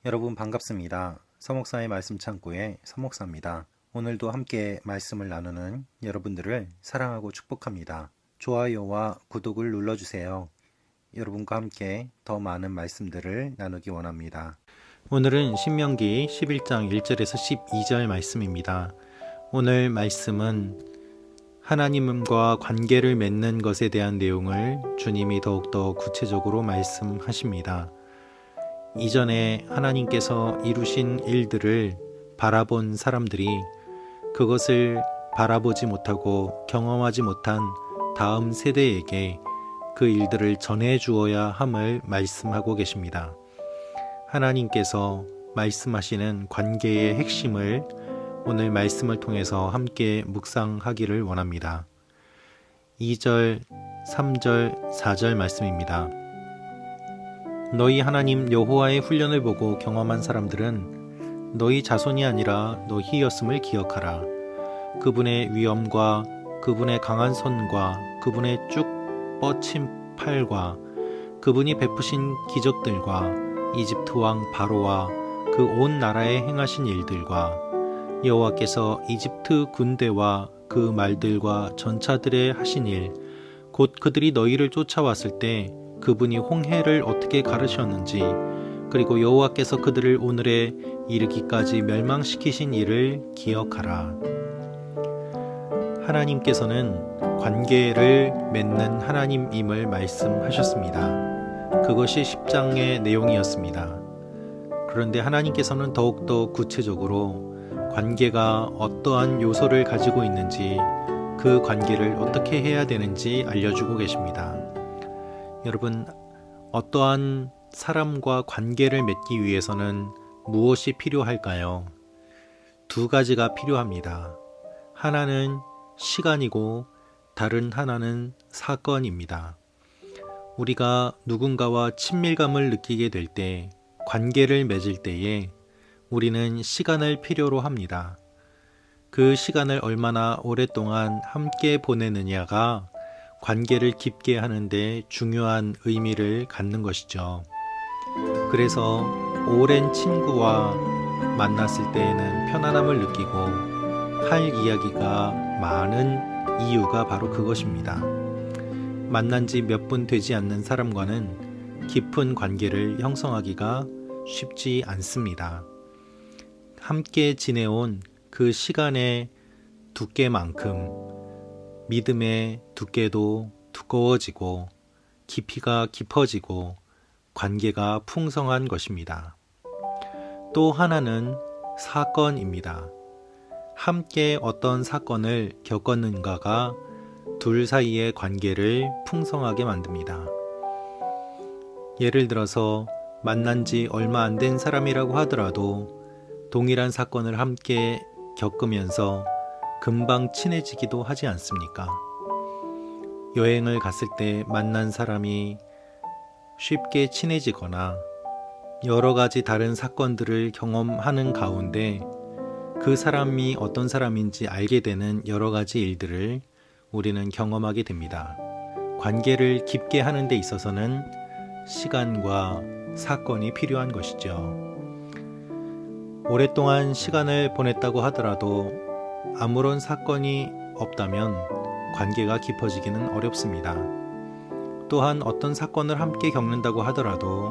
여러분 반갑습니다. 서목사의 말씀 창고의 서목사입니다. 오늘도 함께 말씀을 나누는 여러분들을 사랑하고 축복합니다. 좋아요와 구독을 눌러주세요. 여러분과 함께 더 많은 말씀들을 나누기 원합니다. 오늘은 신명기 11장 1절에서 12절 말씀입니다. 오늘 말씀은 하나님과 관계를 맺는 것에 대한 내용을 주님이 더욱더 구체적으로 말씀하십니다. 이전에 하나님께서 이루신 일들을 바라본 사람들이 그것을 바라보지 못하고 경험하지 못한 다음 세대에게 그 일들을 전해 주어야 함을 말씀하고 계십니다. 하나님께서 말씀하시는 관계의 핵심을 오늘 말씀을 통해서 함께 묵상하기를 원합니다. 2절, 3절, 4절 말씀입니다. 너희 하나님 여호와의 훈련을 보고 경험한 사람들은 너희 자손이 아니라 너희였음을 기억하라. 그분의 위엄과 그분의 강한 손과 그분의 쭉 뻗친 팔과 그분이 베푸신 기적들과 이집트 왕 바로와 그 온 나라에 행하신 일들과 여호와께서 이집트 군대와 그 말들과 전차들의 하신 일, 곧 그들이 너희를 쫓아왔을 때 그분이 홍해를 어떻게 가르셨는지, 그리고 여호와께서 그들을 오늘에 이르기까지 멸망시키신 일을 기억하라. 하나님께서는 관계를 맺는 하나님임을 말씀하셨습니다. 그것이 10장의 내용이었습니다. 그런데 하나님께서는 더욱더 구체적으로 관계가 어떠한 요소를 가지고 있는지, 그 관계를 어떻게 해야 되는지 알려주고 계십니다. 여러분, 어떠한 사람과 관계를 맺기 위해서는 무엇이 필요할까요? 두 가지가 필요합니다. 하나는 시간이고 다른 하나는 사건입니다. 우리가 누군가와 친밀감을 느끼게 될 때, 관계를 맺을 때에 우리는 시간을 필요로 합니다. 그 시간을 얼마나 오랫동안 함께 보내느냐가 관계를 깊게 하는데 중요한 의미를 갖는 것이죠. 그래서 오랜 친구와 만났을 때에는 편안함을 느끼고 할 이야기가 많은 이유가 바로 그것입니다. 만난 지 몇 분 되지 않는 사람과는 깊은 관계를 형성하기가 쉽지 않습니다. 함께 지내온 그 시간의 두께만큼 믿음의 두께도 두꺼워지고 깊이가 깊어지고 관계가 풍성한 것입니다. 또 하나는 사건입니다. 함께 어떤 사건을 겪었는가가 둘 사이의 관계를 풍성하게 만듭니다. 예를 들어서 만난 지 얼마 안 된 사람이라고 하더라도 동일한 사건을 함께 겪으면서 금방 친해지기도 하지 않습니까? 여행을 갔을 때 만난 사람이 쉽게 친해지거나 여러 가지 다른 사건들을 경험하는 가운데 그 사람이 어떤 사람인지 알게 되는 여러 가지 일들을 우리는 경험하게 됩니다. 관계를 깊게 하는 데 있어서는 시간과 사건이 필요한 것이죠. 오랫동안 시간을 보냈다고 하더라도 아무런 사건이 없다면 관계가 깊어지기는 어렵습니다. 또한 어떤 사건을 함께 겪는다고 하더라도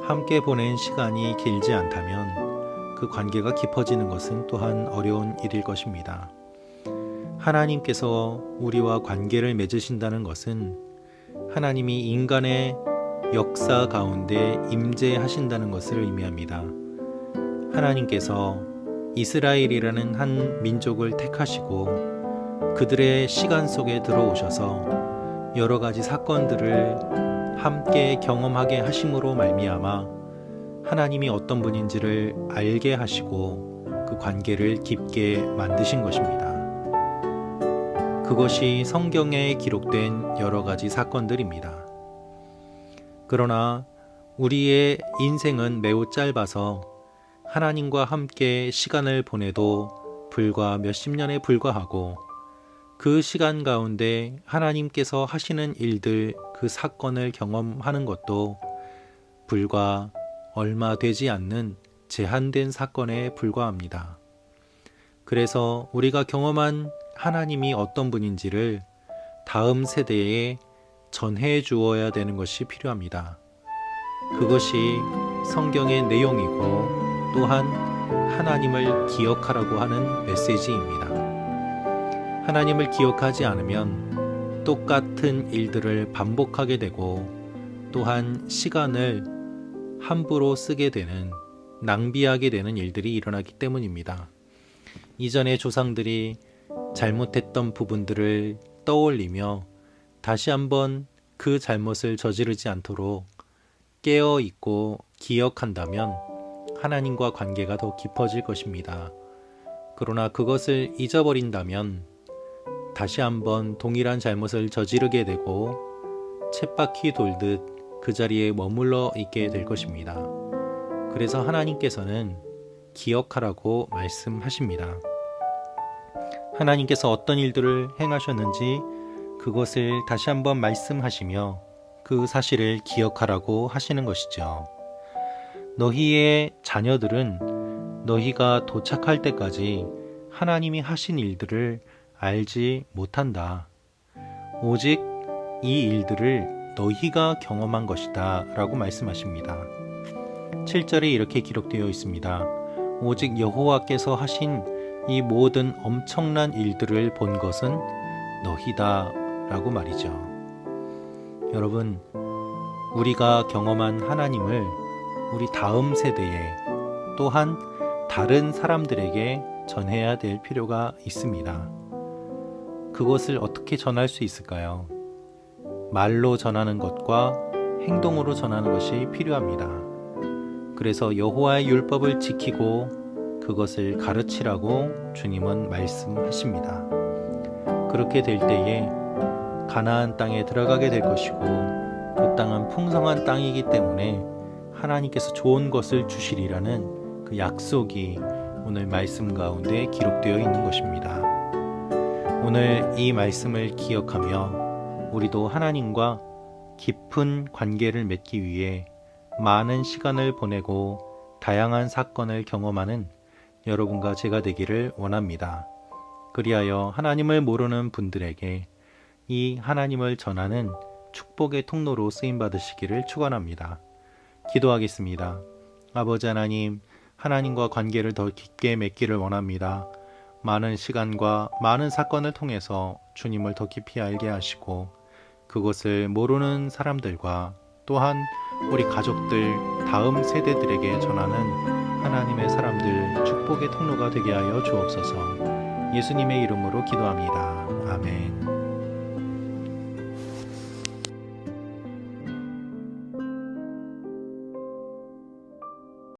함께 보낸 시간이 길지 않다면 그 관계가 깊어지는 것은 또한 어려운 일일 것입니다. 하나님께서 우리와 관계를 맺으신다는 것은 하나님이 인간의 역사 가운데 임재하신다는 것을 의미합니다. 하나님께서 이스라엘이라는 한 민족을 택하시고 그들의 시간 속에 들어오셔서 여러 가지 사건들을 함께 경험하게 하심으로 말미암아 하나님이 어떤 분인지를 알게 하시고 그 관계를 깊게 만드신 것입니다. 그것이 성경에 기록된 여러 가지 사건들입니다. 그러나 우리의 인생은 매우 짧아서 하나님과 함께 시간을 보내도 불과 몇십 년에 불과하고 그 시간 가운데 하나님께서 하시는 일들, 그 사건을 경험하는 것도 불과 얼마 되지 않는 제한된 사건에 불과합니다. 그래서 우리가 경험한 하나님이 어떤 분인지를 다음 세대에 전해 주어야 되는 것이 필요합니다. 그것이 성경의 내용이고 또한 하나님을 기억하라고 하는 메시지입니다. 하나님을 기억하지 않으면 똑같은 일들을 반복하게 되고 또한 시간을 함부로 쓰게 되는, 낭비하게 되는 일들이 일어나기 때문입니다. 이전의 조상들이 잘못했던 부분들을 떠올리며 다시 한번 그 잘못을 저지르지 않도록 깨어 있고 기억한다면 하나님과 관계가 더 깊어질 것입니다. 그러나 그것을 잊어버린다면 다시 한번 동일한 잘못을 저지르게 되고 쳇바퀴 돌듯 그 자리에 머물러 있게 될 것입니다. 그래서 하나님께서는 기억하라고 말씀하십니다. 하나님께서 어떤 일들을 행하셨는지 그것을 다시 한번 말씀하시며 그 사실을 기억하라고 하시는 것이죠. 너희의 자녀들은 너희가 도착할 때까지 하나님이 하신 일들을 알지 못한다. 오직 이 일들을 너희가 경험한 것이다 라고 말씀하십니다. 7절에 이렇게 기록되어 있습니다. 오직 여호와께서 하신 이 모든 엄청난 일들을 본 것은 너희다 라고 말이죠. 여러분, 우리가 경험한 하나님을 우리 다음 세대에 또한 다른 사람들에게 전해야 될 필요가 있습니다. 그것을 어떻게 전할 수 있을까요? 말로 전하는 것과 행동으로 전하는 것이 필요합니다. 그래서 여호와의 율법을 지키고 그것을 가르치라고 주님은 말씀하십니다. 그렇게 될 때에 가나안 땅에 들어가게 될 것이고 그 땅은 풍성한 땅이기 때문에 하나님께서 좋은 것을 주시리라는 그 약속이 오늘 말씀 가운데 기록되어 있는 것입니다. 오늘 이 말씀을 기억하며 우리도 하나님과 깊은 관계를 맺기 위해 많은 시간을 보내고 다양한 사건을 경험하는 여러분과 제가 되기를 원합니다. 그리하여 하나님을 모르는 분들에게 이 하나님을 전하는 축복의 통로로 쓰임받으시기를 축원합니다. 기도하겠습니다. 아버지 하나님, 하나님과 관계를 더 깊게 맺기를 원합니다. 많은 시간과 많은 사건을 통해서 주님을 더 깊이 알게 하시고 그것을 모르는 사람들과 또한 우리 가족들, 다음 세대들에게 전하는 하나님의 사람들 축복의 통로가 되게 하여 주옵소서. 예수님의 이름으로 기도합니다. 아멘.